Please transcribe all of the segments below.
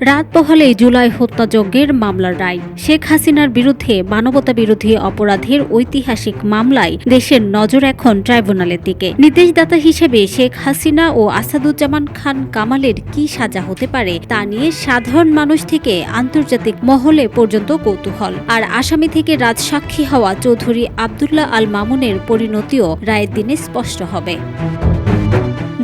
রাত পোহালেই জুলাই হত্যাযজ্ঞের মামলার রায়। শেখ হাসিনার বিরুদ্ধে মানবতাবিরোধী অপরাধের ঐতিহাসিক মামলায় দেশের নজর এখন ট্রাইব্যুনালের দিকে। নির্দেশদাতা হিসেবে শেখ হাসিনা ও আসাদুজ্জামান খান কামালের কি সাজা হতে পারে তা নিয়ে সাধারণ মানুষ থেকে আন্তর্জাতিক মহলে পর্যন্ত কৌতূহল। আর আসামি থেকে রাজসাক্ষী হওয়া চৌধুরী আব্দুল্লাহ আল মামুনের পরিণতিও রায়ের দিনে স্পষ্ট হবে।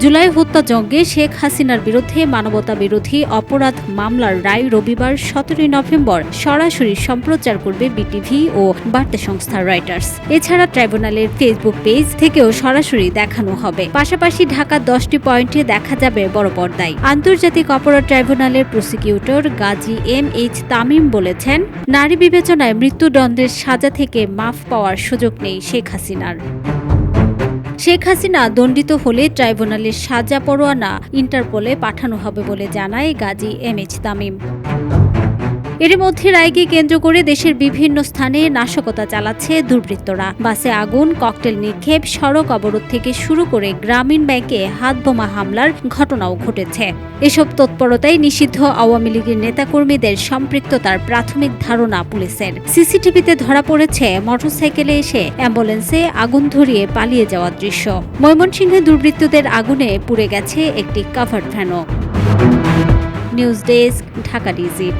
জুলাই হত্যাযজ্ঞে শেখ হাসিনার বিরুদ্ধে মানবতাবিরোধী অপরাধ মামলার রায় রবিবার 17 নভেম্বর সরাসরি সম্প্রচার করবে বিটিভি ও বার্তা সংস্থা রয়টার্স। এছাড়া ট্রাইব্যুনালের ফেসবুক পেজ থেকেও সরাসরি দেখানো হবে। পাশাপাশি ঢাকার 10টি পয়েন্টে দেখা যাবে বড় পর্দায়। আন্তর্জাতিক অপরাধ ট্রাইব্যুনালের প্রসিকিউটর গাজী এম.এইচ. তামিম বলেছেন, নারী বিবেচনায় মৃত্যুদণ্ডের সাজা থেকে মাফ পাওয়ার সুযোগ নেই শেখ হাসিনার। শেখ হাসিনা দণ্ডিত হলে ট্রাইব্যুনালের সাজা পরোয়ানা ইন্টারপোলে পাঠানো হবে বলে জানায় গাজী এম.এইচ. তামিম। এর মধ্যে রায়কে কেন্দ্র করে দেশের বিভিন্ন স্থানে নাশকতা চালাচ্ছে দুর্বৃত্তরা। বাসে আগুন, ককটেল নিক্ষেপ, সড়ক অবরোধ থেকে শুরু করে গ্রামীণ ব্যাংকে হাতবোমা হামলার ঘটনাও ঘটেছে। এসব তৎপরতায় নিষিদ্ধ আওয়ামী লীগের নেতাকর্মীদের সম্পৃক্ততার প্রাথমিক ধারণা পুলিশের। সিসিটিভিতে ধরা পড়েছে মোটরসাইকেলে এসে অ্যাম্বুলেন্সে আগুন ধরিয়ে পালিয়ে যাওয়ার দৃশ্য। ময়মনসিংহে দুর্বৃত্তদের আগুনে পুড়ে গেছে একটি কাভার্ড ভ্যানও। News desk, Dhaka digit.